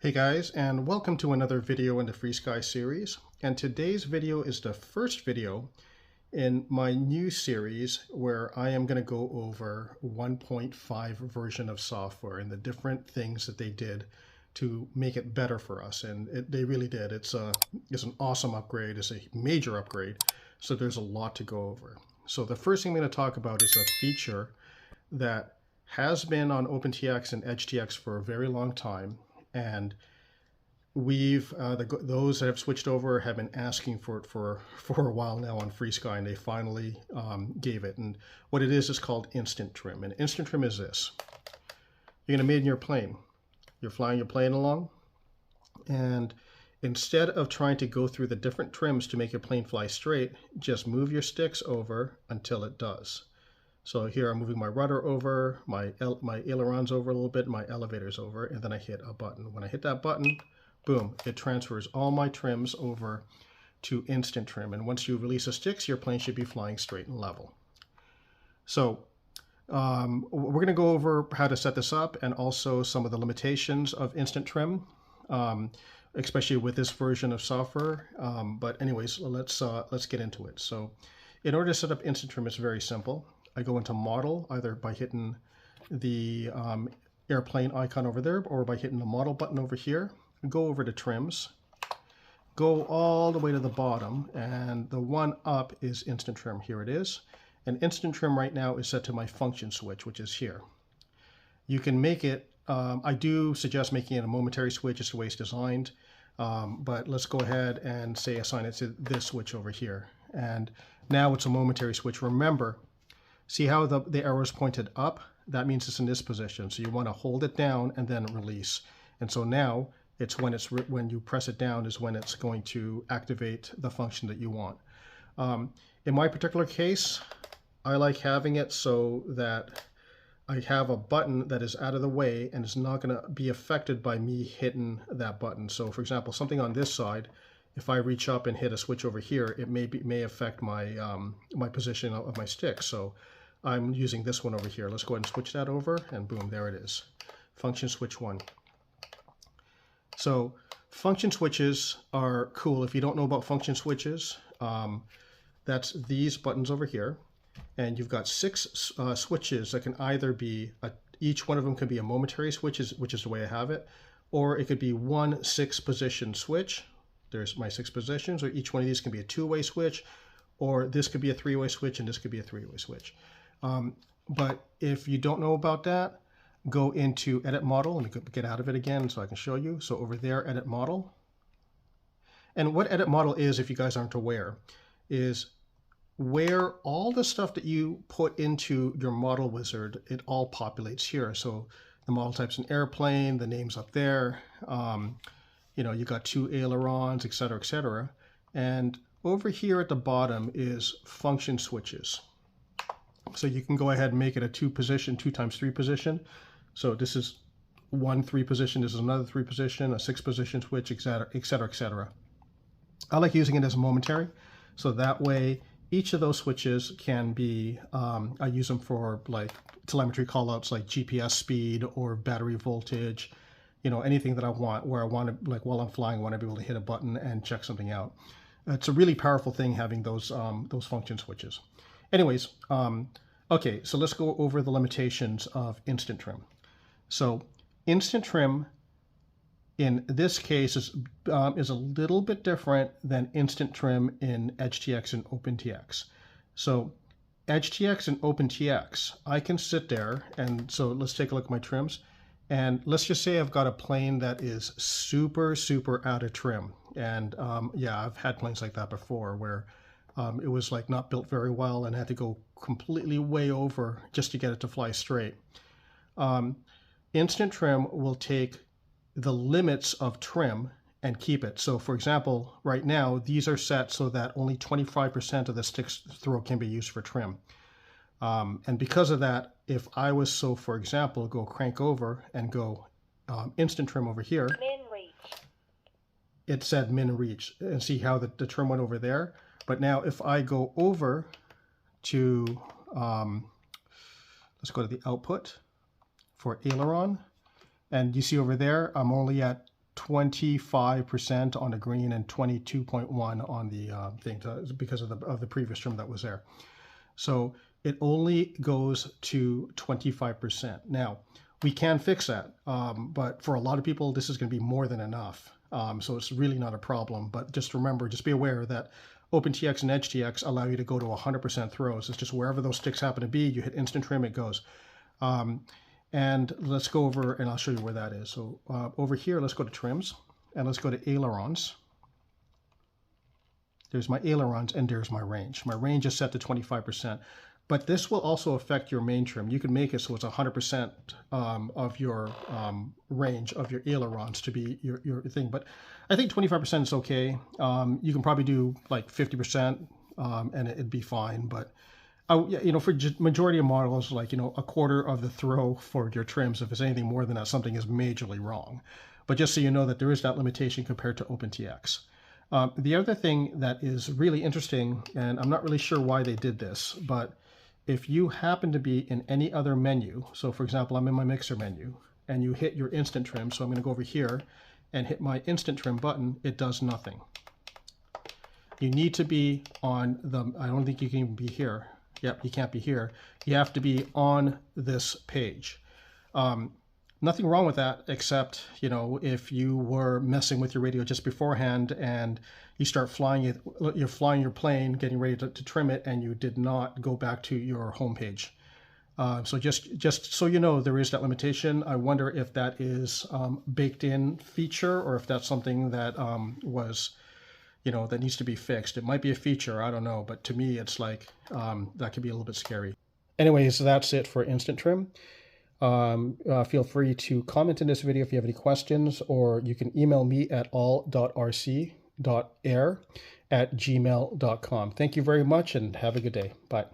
Hey guys, and welcome to another video in the Frsky series. And today's video is the first video in my new series where I am going to go over 1.5 version of software and the different things that they did to make it better for us. And they really did. It's an awesome upgrade. It's a major upgrade. So there's a lot to go over. So the first thing I'm going to talk about is a feature that has been on OpenTX and EdgeTX for a very long time. And we've those that have switched over have been asking for it for a while now on Frsky, and they finally gave it. And what it is called instant trim. And instant trim is this: you're going to made in your plane. You're flying your plane along, and instead of trying to go through the different trims to make your plane fly straight, just move your sticks over until it does. So here I'm moving my rudder over, my ailerons over a little bit, my elevators over, and then I hit a button. When I hit that button, boom, it transfers all my trims over to instant trim. And once you release the sticks, your plane should be flying straight and level. So we're going to go over how to set this up and also some of the limitations of instant trim, especially with this version of software. But anyways, let's get into it. So in order to set up instant trim, it's very simple. I go into model either by hitting the airplane icon over there or by hitting the model button over here. Go over to trims, go all the way to the bottom, and the one up is instant trim. Here it is. And instant trim right now is set to my function switch, which is here. You can make it, I do suggest making it a momentary switch. It's the way it's designed. But let's go ahead and say assign it to this switch over here. And now it's a momentary switch. Remember, see how the arrow is pointed up? That means it's in this position. So you want to hold it down and then release. And so now it's when you press it down is when it's going to activate the function that you want. In my particular case, I like having it so that I have a button that is out of the way and is not going to be affected by me hitting that button. So for example, something on this side, if I reach up and hit a switch over here, it may affect my my position of my stick. So I'm using this one over here. Let's go ahead and switch that over, and boom, there it is. Function switch 1. So function switches are cool. If you don't know about function switches, that's these buttons over here. And you've got 6 switches that can either be, each one of them can be a momentary switch, which is the way I have it, or it could be one 6-position switch. There's my 6 positions, or each one of these can be a 2-way switch, or this could be a 3-way switch, and this could be a 3-way switch. But if you don't know about that, go into edit model and get out of it again so I can show you. So over there, edit model. And what edit model is, if you guys aren't aware, is where all the stuff that you put into your model wizard, it all populates here. So the model type's an airplane, the name's up there, you know, you got 2 ailerons, etc., etc. And over here at the bottom is function switches. So you can go ahead and make it a 2-position, 2x3 position. So this is one 3-position, this is another 3-position, a 6-position switch, etc., etc., etc. I like using it as a momentary, so that way each of those switches can be, I use them for like telemetry callouts like GPS speed or battery voltage, you know, anything that I want, where I want to, like while I'm flying, I want to be able to hit a button and check something out. It's a really powerful thing having those function switches. Anyways, okay, so let's go over the limitations of instant trim. So instant trim in this case is a little bit different than instant trim in EdgeTX and OpenTX. So EdgeTX and OpenTX, I can sit there, and so let's take a look at my trims. And let's just say I've got a plane that is super, super out of trim. And yeah, I've had planes like that before where it was like not built very well and had to go completely way over just to get it to fly straight. Instant trim will take the limits of trim and keep it. So for example, right now, these are set so that only 25% of the stick's throw can be used for trim. And because of that, if I was so, for example, go crank over and go instant trim over here, min reach. It said min reach, and see how the trim went over there. But now if I go over to, let's go to the output for aileron, and you see over there, I'm only at 25% on the green and 22.1 on the thing because of the previous trim that was there. So it only goes to 25%. Now, we can fix that, but for a lot of people, this is going to be more than enough. So it's really not a problem. But just remember, just be aware that OpenTX and EdgeTX allow you to go to 100% throws. It's just wherever those sticks happen to be, you hit instant trim, it goes. And let's go over, and I'll show you where that is. So over here, let's go to trims, and let's go to ailerons. There's my ailerons, and there's my range. My range is set to 25%. But this will also affect your main trim. You can make it so it's 100% of your range of your ailerons to be your thing. But I think 25% is okay. You can probably do like 50% and it'd be fine. But you know, for majority of models, like, you know, a quarter of the throw for your trims, if it's anything more than that, something is majorly wrong. But just so you know that there is that limitation compared to OpenTX. The other thing that is really interesting, and I'm not really sure why they did this, but if you happen to be in any other menu, so for example, I'm in my mixer menu, and you hit your instant trim, so I'm going to go over here and hit my instant trim button, it does nothing. You need to be on the, I don't think you can even be here. Yep, you can't be here. You have to be on this page. Nothing wrong with that, except, you know, if you were messing with your radio just beforehand and you start flying it, you're flying your plane, getting ready to trim it, and you did not go back to your home page. So just so you know, there is that limitation. I wonder if that is baked in feature, or if that's something that was, you know, that needs to be fixed. It might be a feature, I don't know, but to me, it's like, that could be a little bit scary. Anyways, that's it for instant trim. Feel free to comment in this video if you have any questions, or you can email me at all.rc.air@gmail.com. Thank you very much and have a good day. Bye.